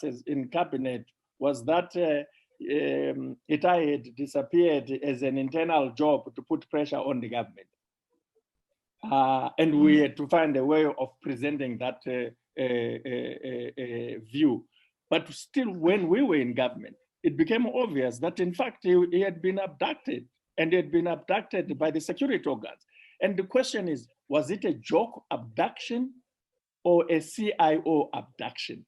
in cabinet was that Itai had disappeared as an internal job to put pressure on the government. And we had to find a way of presenting that view. But still, when we were in government, it became obvious that, in fact, he had been abducted, and he had been abducted by the security organs. And the question is, was it a joke abduction or a CIO abduction?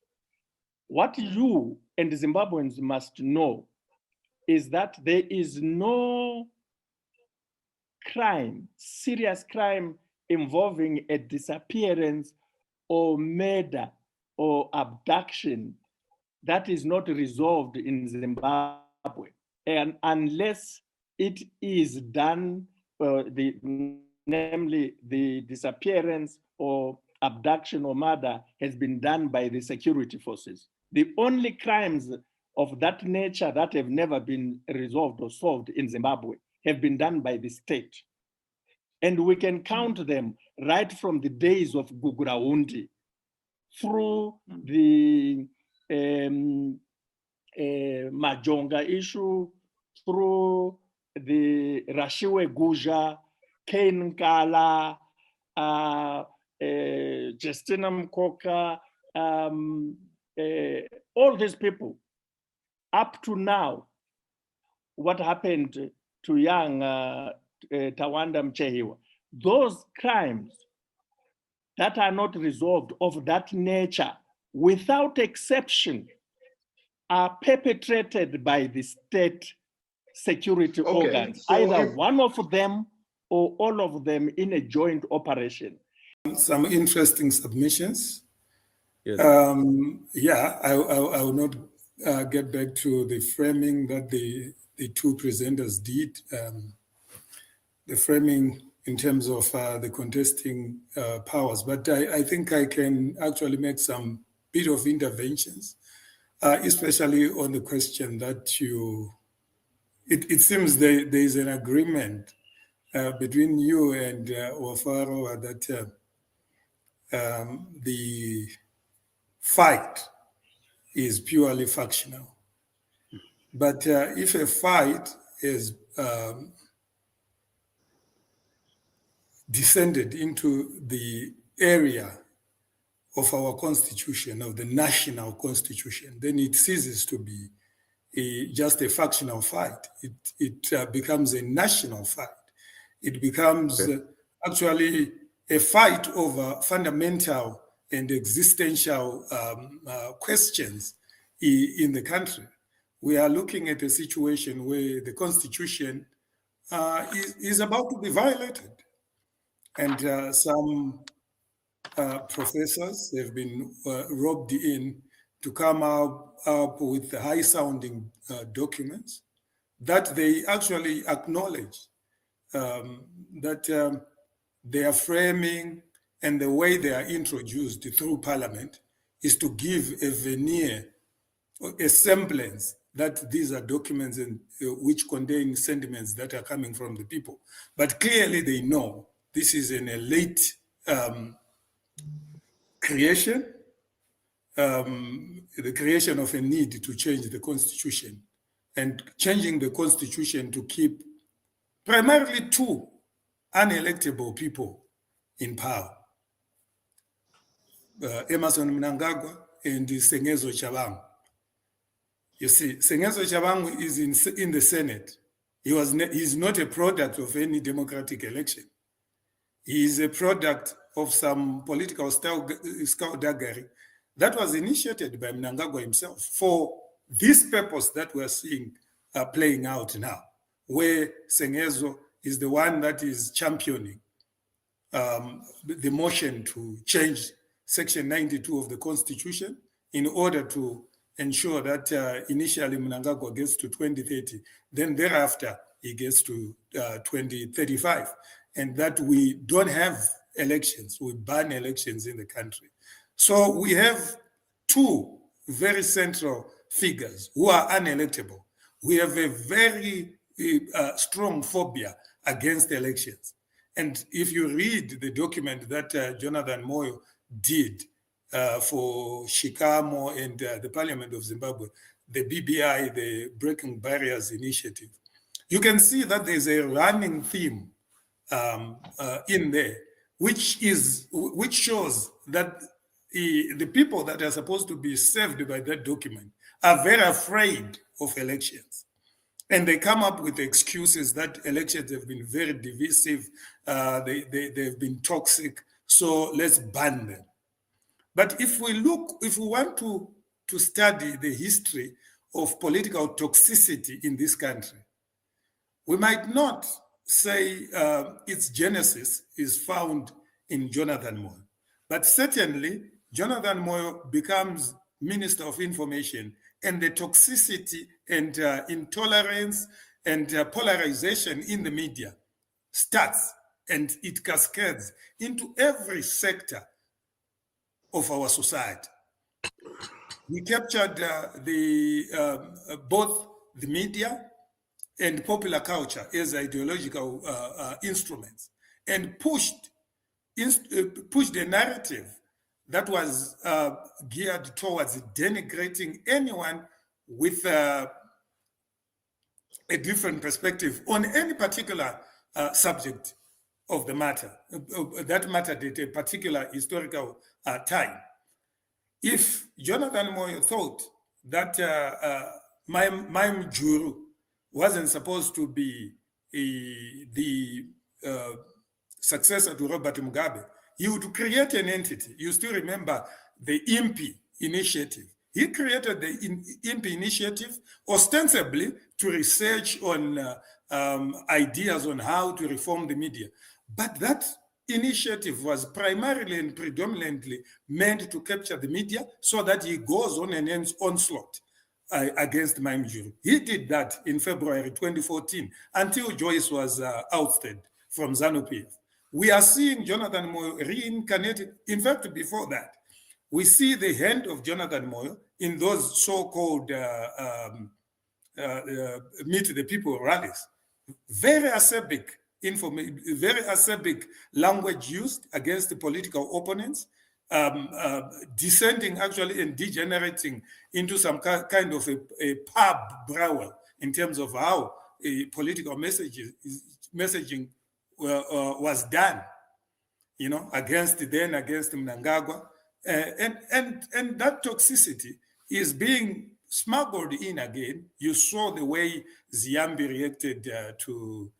What you and the Zimbabweans must know is that there is no crime, serious crime involving a disappearance or murder or abduction that is not resolved in Zimbabwe. And unless it is done, namely the disappearance or abduction or murder has been done by the security forces. The only crimes of that nature that have never been resolved or solved in Zimbabwe have been done by the state. And we can count them right from the days of Guguraundi through the Majonga issue, through the Rashiwe Guja, Kane Nkala, Justina Mkoka, all these people. Up to now, what happened to young Tawanda Mchehiwa, those crimes that are not resolved of that nature, without exception, are perpetrated by the state security organs, so either one of them or all of them in a joint operation. Some interesting submissions. Yes. I will not get back to the framing that the two presenters did. The framing in terms of the contesting powers, but I think I can actually make some bit of interventions, especially on the question that it seems there is an agreement between you and Wafaro that the fight is purely factional. But if a fight is descended into the area of our constitution, of the national constitution, then it ceases to be just a factional fight. It becomes a national fight. It becomes actually a fight over fundamental and existential questions in the country. We are looking at a situation where the constitution is about to be violated. And some professors have been roped in to come up with high-sounding documents that they actually acknowledge that their framing and the way they are introduced through Parliament is to give a veneer, a semblance that these are documents which contain sentiments that are coming from the people. But clearly they know this is an elite creation, the creation of a need to change the constitution, and changing the constitution to keep primarily two unelectable people in power, Emmerson Mnangagwa and Sengezo Chabangu. You see, Sengezo Chabangu is in the Senate. He's not a product of any democratic election. He is a product of some political skullduggery that was initiated by Mnangagwa himself for this purpose that we're seeing playing out now, where Sengezo is the one that is championing the motion to change Section 92 of the Constitution in order to ensure that initially Mnangagwa gets to 2030, then thereafter he gets to 2035, and that we don't have elections, we ban elections in the country. So we have two very central figures who are unelectable. We have a very strong phobia against elections. And if you read the document that Jonathan Moyo did for Shikamo and the Parliament of Zimbabwe, the BBI, the Breaking Barriers Initiative, you can see that there's a running theme in there, which shows that the people that are supposed to be served by that document are very afraid of elections. And they come up with excuses that elections have been very divisive, they've been toxic, so let's ban them. But if we want to study the history of political toxicity in this country, we might not say its genesis is found in Jonathan Moyo, but certainly Jonathan Moyo becomes Minister of Information, and the toxicity and intolerance and polarization in the media starts, and it cascades into every sector of our society. We captured both the media and popular culture as ideological instruments, and pushed a narrative that was geared towards denigrating anyone with a different perspective on any particular subject of the matter, that mattered at a particular historical time. If Jonathan Moyo thought that Maim Juru wasn't supposed to be the successor to Robert Mugabe, he would create an entity. You still remember the IMPI initiative. He created the IMPI initiative ostensibly to research on ideas on how to reform the media. But that initiative was primarily and predominantly meant to capture the media so that he goes on an onslaught against Maim Juru. He did that in February 2014 until Joyce was ousted from ZANU-PF. We are seeing Jonathan Moyo reincarnated. In fact, before that, we see the hand of Jonathan Moyo in those so-called Meet the People rallies. Very acerbic language used against the political opponents, descending actually and degenerating into some kind of a pub brawl in terms of how political messaging was done, against Mnangagwa, and that toxicity is being smuggled in again. You saw the way Ziambi reacted to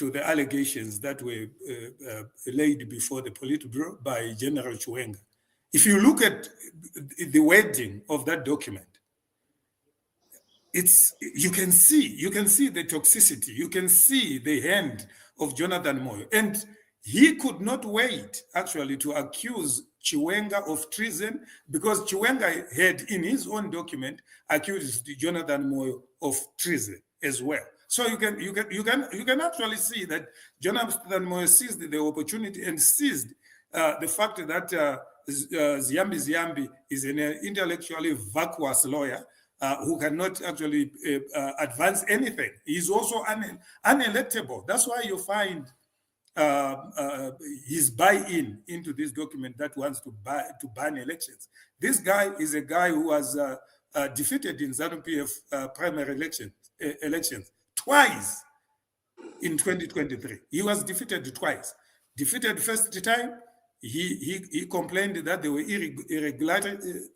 the allegations that were laid before the Politburo by General Chiwenga. If you look at the wording of that document, you can see the toxicity, you can see the hand of Jonathan Moyo, and he could not wait actually to accuse Chiwenga of treason, because Chiwenga had in his own document accused Jonathan Moyo of treason as well. So you can actually see that Jonathan Moyo seized the opportunity and seized the fact that Ziambi is an intellectually vacuous lawyer who cannot actually advance anything. He's also unelectable. That's why you find his buy-in into this document that wants to ban elections. This guy is a guy who was defeated in ZANU-PF primary elections twice in 2023. He was defeated twice. Defeated first time, he complained that there were irregularities.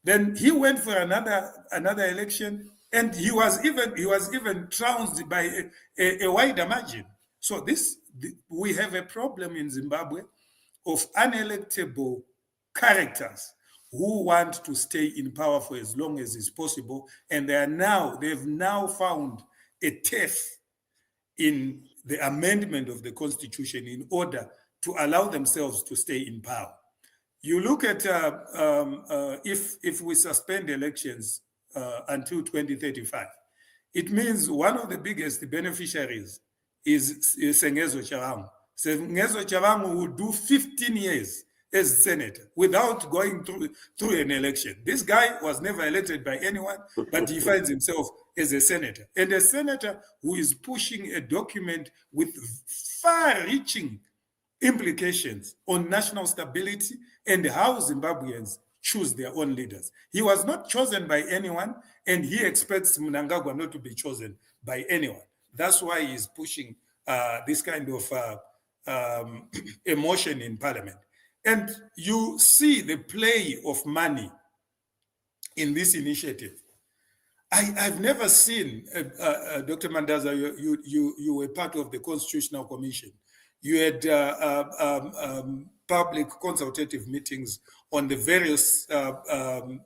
Then he went for another election, and he was even trounced by a wider margin. So we have a problem in Zimbabwe of unelectable characters who want to stay in power for as long as is possible, and they've now found a turf in the amendment of the constitution in order to allow themselves to stay in power. You look at if we suspend elections until 2035, it means one of the biggest beneficiaries is Sengezo Chavangu. Sengezo Chavangu would do 15 years as senator without going through an election. This guy was never elected by anyone, but he finds himself as a senator. And a senator who is pushing a document with far-reaching implications on national stability and how Zimbabweans choose their own leaders. He was not chosen by anyone, and he expects Mnangagwa not to be chosen by anyone. That's why he's pushing this kind of emotion in parliament. And you see the play of money in this initiative. I've never seen, Dr. Mandaza, you were part of the Constitutional Commission. You had public consultative meetings on the various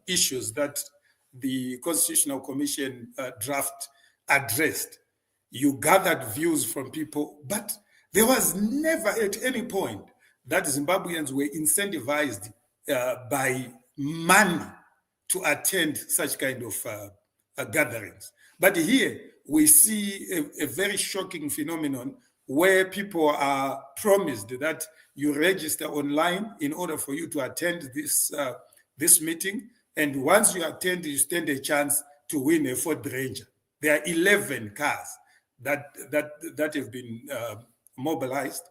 issues that the Constitutional Commission draft addressed. You gathered views from people, but there was never at any point that Zimbabweans were incentivized by money to attend such kind of gatherings. But here we see a very shocking phenomenon where people are promised that you register online in order for you to attend this meeting. And once you attend, you stand a chance to win a Ford Ranger. There are 11 cars that have been mobilized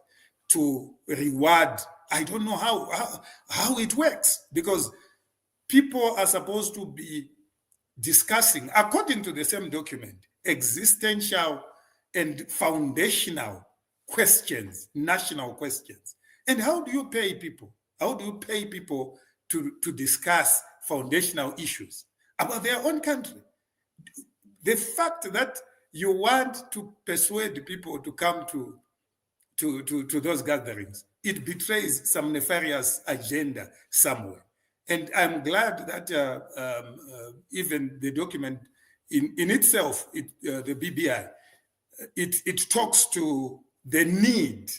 to reward. I don't know how it works, because people are supposed to be discussing, according to the same document, existential and foundational questions, national questions. And how do you pay people? How do you pay people to discuss foundational issues about their own country? The fact that you want to persuade people to come to those gatherings, it betrays some nefarious agenda somewhere. And I'm glad that even the document in itself, the BBI, it talks to the need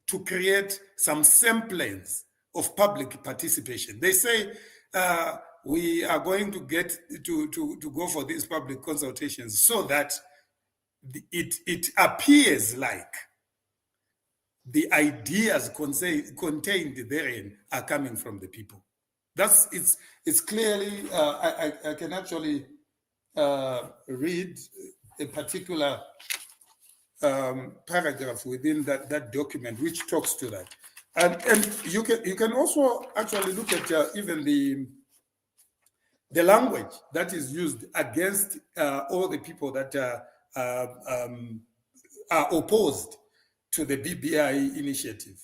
to create some semblance of public participation. They say we are going to get to go for these public consultations so that it appears like the ideas contained therein are coming from the people. It's clearly, I can actually read a particular paragraph within that document which talks to that. And you can also actually look at even the language that is used against all the people that are opposed to the BBI initiative.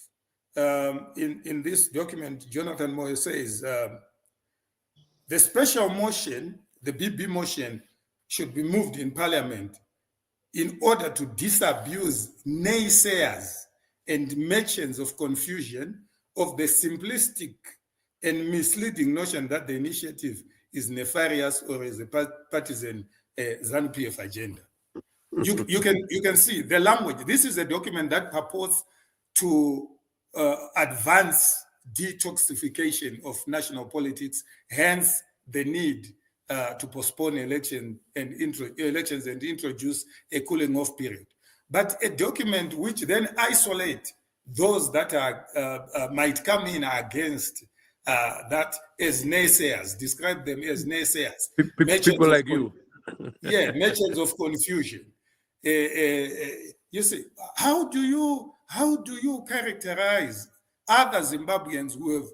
In this document, Jonathan Moyo says, the special motion, the BB motion, should be moved in Parliament in order to disabuse naysayers and merchants of confusion of the simplistic and misleading notion that the initiative is nefarious or is a partisan ZANU-PF agenda. You can see the language. This is a document that purports to advance detoxification of national politics, hence the need to postpone elections and introduce a cooling off period. But a document which then isolate those that might come in against that as naysayers, describe them as naysayers. People like you. Yeah, merchants of confusion. You see, how do you characterize other Zimbabweans who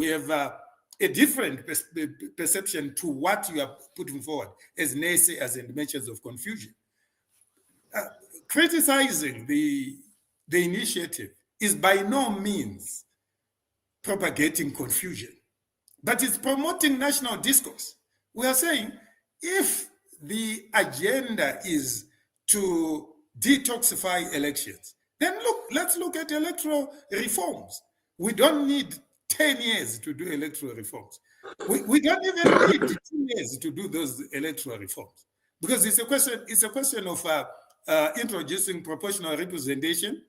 have a different perception to what you are putting forward as naysayers and merchants of confusion? Criticizing the initiative is by no means propagating confusion, but it's promoting national discourse. We are saying if the agenda is to detoxify elections, then let's look at electoral reforms. We don't need 10 years to do electoral reforms. We don't even need 2 years to do those electoral reforms, because it's a question of introducing proportional representation,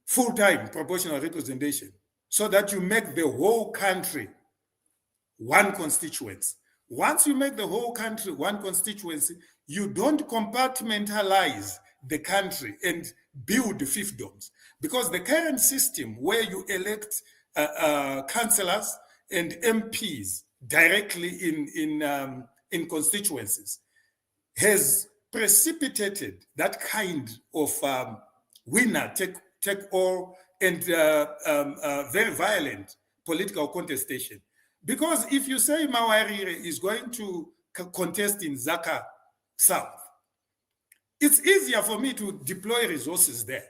full-time proportional representation, so that you make the whole country one constituency. Once you make the whole country one constituency, you don't compartmentalize the country and build fiefdoms, because the current system where you elect councillors and MPs directly in constituencies has precipitated that kind of winner take all and very violent political contestation. Because if you say Mawarire is going to contest in Zaka South, it's easier for me to deploy resources there.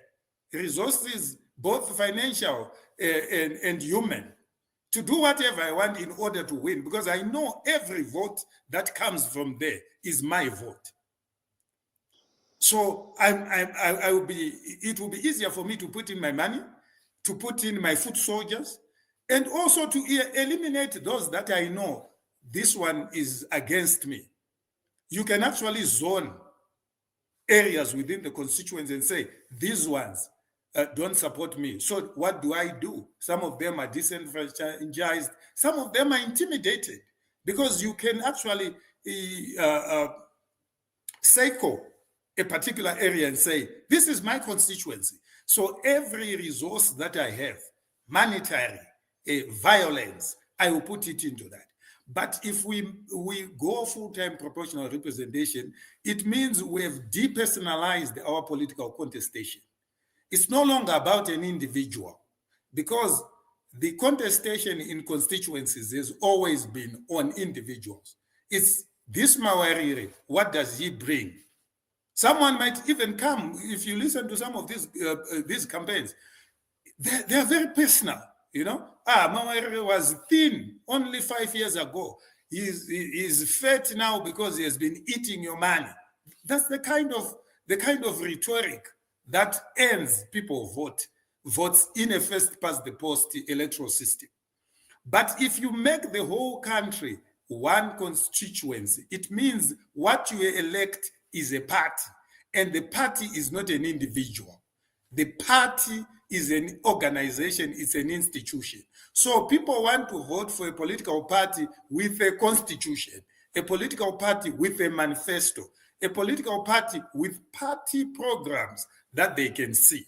Resources, both financial and human, to do whatever I want in order to win, because I know every vote that comes from there is my vote. So I will be. It will be easier for me to put in my money, to put in my foot soldiers, and also to eliminate those that I know this one is against me. You can actually zone areas within the constituency and say, these ones don't support me. So what do I do? Some of them are disenfranchised. Some of them are intimidated, because you can actually cycle a particular area and say, this is my constituency. So every resource that I have, monetary, violence, I will put it into that. But if we go full-time proportional representation, it means we have depersonalized our political contestation. It's no longer about an individual, because the contestation in constituencies has always been on individuals. It's this Mawarire, what does he bring? Someone might even come, if you listen to some of these campaigns, they're very personal, you know. Mawarire was thin only 5 years ago. He's fat now because he has been eating your money. That's the kind of rhetoric that ends people votes in a first past the post electoral system. But if you make the whole country one constituency, it means what you elect is a party, and the party is not an individual. The party is an organization, it's an institution. So people want to vote for a political party with a constitution, a political party with a manifesto, a political party with party programs that they can see.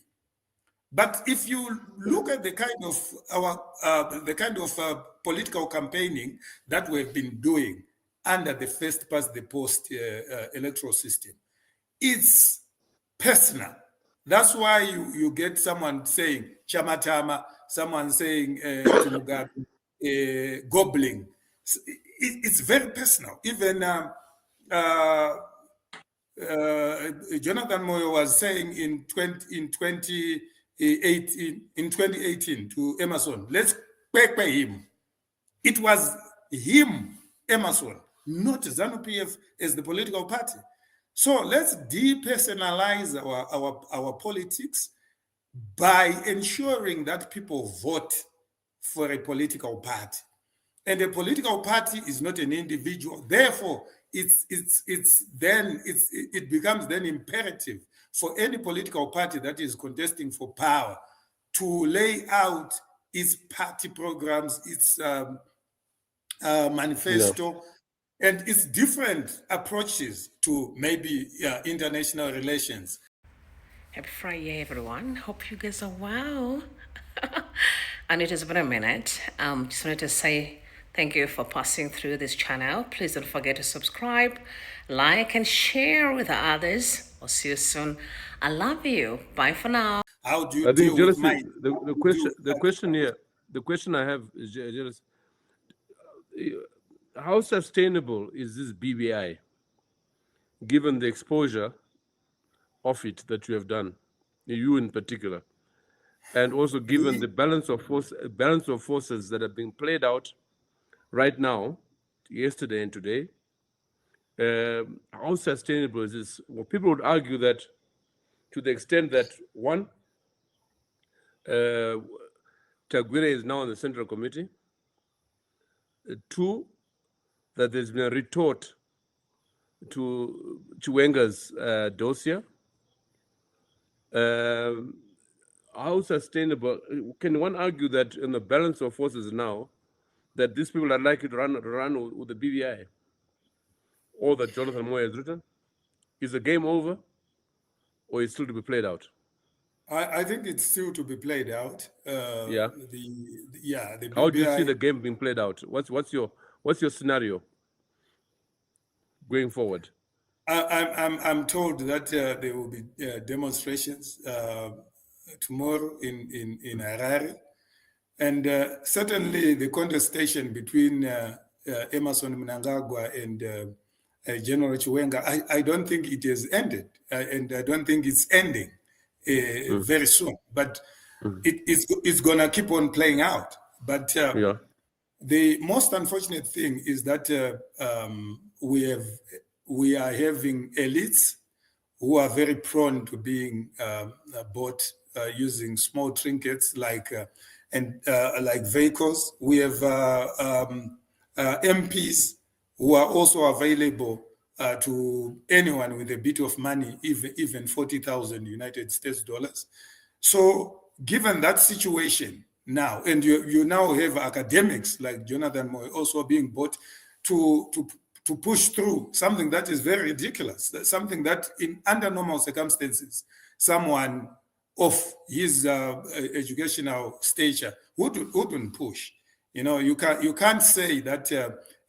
But if you look at the kind of political campaigning that we've been doing under the first past the post electoral system, it's personal. That's why you get someone saying chamatama, someone saying gobbling. It's very personal. Even Jonathan Moyo was saying in 2018 to Emerson, let's pay him. It was him, Emerson, not ZANU-PF as the political party. So let's depersonalize our politics by ensuring that people vote for a political party. And a political party is not an individual. Therefore, it becomes then imperative for any political party that is contesting for power to lay out its party programs, its manifesto, and its different approaches to maybe international relations. Happy Friday, everyone. Hope you guys are well. And it has been a minute. Just wanted to say thank you for passing through this channel. Please don't forget to subscribe, like, and share with others. I'll see you soon. I love you. Bye for now. How do you deal with my... The question I have is, Jealousy, how sustainable is this BBI, given the exposure of it that you have done, you in particular, and also given the balance of forces that are being played out right now, yesterday and today? How sustainable is this? Well, people would argue that to the extent that, one, Tagwire is now on the Central Committee. Two, that there's been a retort to Chiwenga's dossier. How sustainable? Can one argue that in the balance of forces now, that these people are likely to run with the BBI? All that Jonathan Moyo has written? Is the game over, or is it still to be played out? I think it's still to be played out. The BBI, how do you see the game being played out? What's your scenario going forward? I'm told that there will be demonstrations tomorrow in Harare. And certainly the contestation between Emmerson Mnangagwa and General Chiwenga, I don't think it has ended, and I don't think it's ending very soon. But it's going to keep on playing out. But the most unfortunate thing is that we are having elites who are very prone to being bought using small trinkets like vehicles. We have MPs who are also available to anyone with a bit of money, even 40,000 United States dollars. So given that situation now, and you now have academics like Jonathan Moyo also being bought to push through something that is very ridiculous, something that under normal circumstances, someone of his educational stature wouldn't push. You can't say that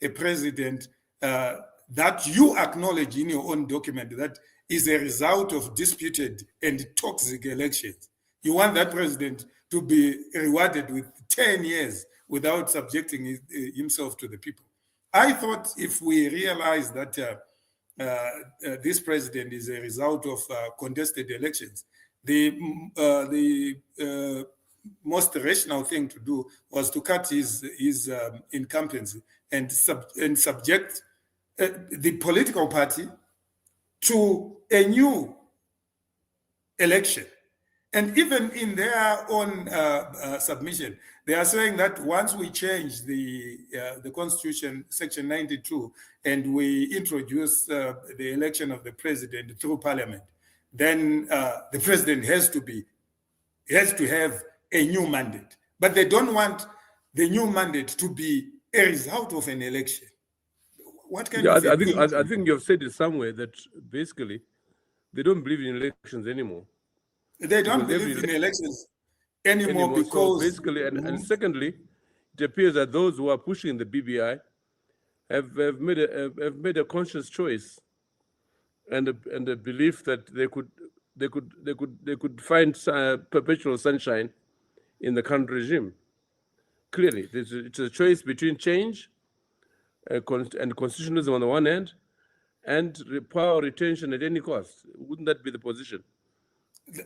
a president that you acknowledge in your own document that is a result of disputed and toxic elections. You want that president to be rewarded with 10 years without subjecting himself to the people. I thought if we realize that this president is a result of contested elections, the most rational thing to do was to cut his incumbency and subject the political party to a new election. And even in their own submission, they are saying that once we change the Constitution, Section 92, and we introduce the election of the president through Parliament, then the president has to have a new mandate. But they don't want the new mandate to be a result of an election. What kind of I think you have said it somewhere that basically they don't believe in elections anymore. They don't believe in elections anymore because... So basically, and secondly, it appears that those who are pushing the BBI have made a conscious choice and a belief that they could find perpetual sunshine in the current regime. Clearly, it's a choice between change and constitutionalism on the one hand, and power retention at any cost. Wouldn't that be the position?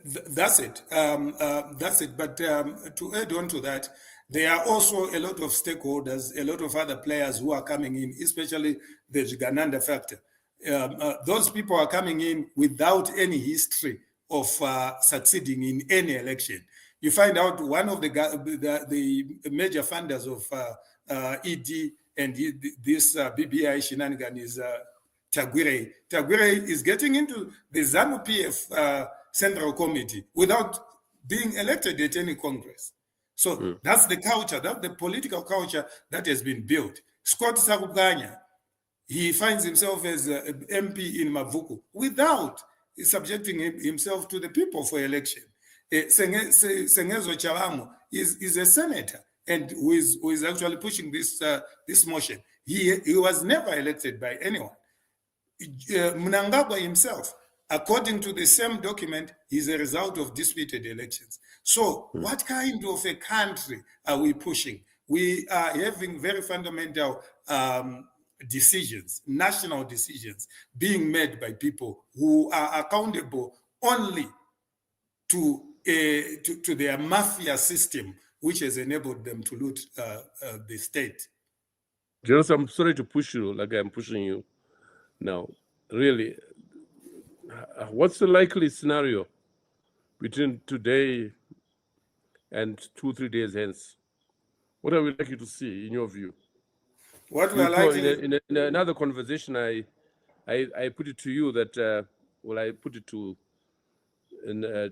That's it. That's it. But to add on to that, there are also a lot of stakeholders, a lot of other players who are coming in, especially the Jigananda factor. Those people are coming in without any history of succeeding in any election. You find out one of the major funders of ED and this BBI shenanigan is Tagwire. Tagwire is getting into the ZANU-PF Central Committee without being elected at any Congress. So that's the culture, that's the political culture that has been built. Scott Sakuganya, he finds himself as an MP in Mavuku without subjecting himself to the people for election. Sengezo Chawamu is a senator and who is actually pushing this motion. He was never elected by anyone. Mnangagwa himself, according to the same document, is a result of disputed elections. So what kind of a country are we pushing? We are having very fundamental decisions, national decisions, being made by people who are accountable only to their mafia system, which has enabled them to loot the state. Jonas, I'm sorry to push you like I'm pushing you now. Really, what's the likely scenario between today and 2-3 days hence? What are we likely to see in your view? What we are likely... In another conversation, I put it to you that, I put it to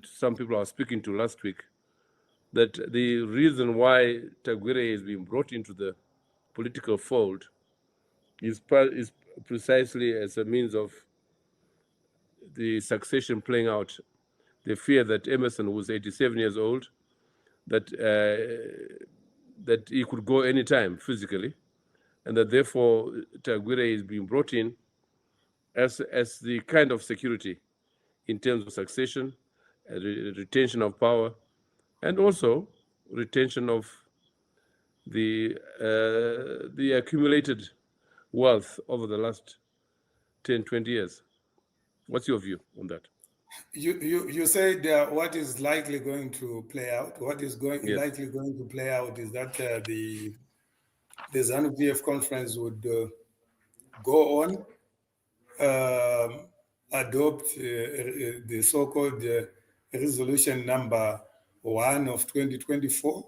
some people I was speaking to last week, that the reason why Tagwire is being brought into the political fold is precisely as a means of the succession playing out. The fear that Emmerson, who was 87 years old, that he could go anytime physically, and that therefore Tagwire is being brought in as the kind of security in terms of succession retention of power, and also retention of the accumulated wealth over the last 10, 20 years. What's your view on that? You said what is likely going to play out. What is likely going to play out is that the ZANU-PF conference would go on, adopt the so-called resolution number 1 of 2024,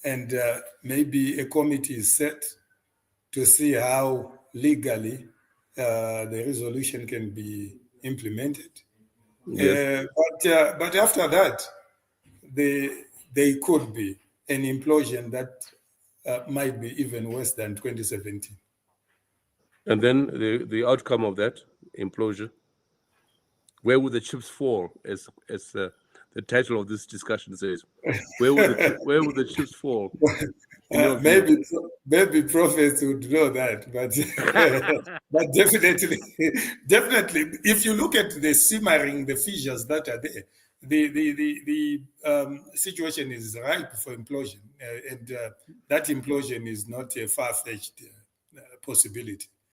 and maybe a committee is set to see how legally the resolution can be implemented. Yes. But after that, there could be an implosion that might be even worse than 2017. And then the outcome of that implosion, where would the chips fall, as the title of this discussion says? Where would the chips fall? Maybe prophets would know that, but but definitely, if you look at the simmering, the fissures that are there, the situation is ripe for implosion, and that implosion is not a far-fetched possibility.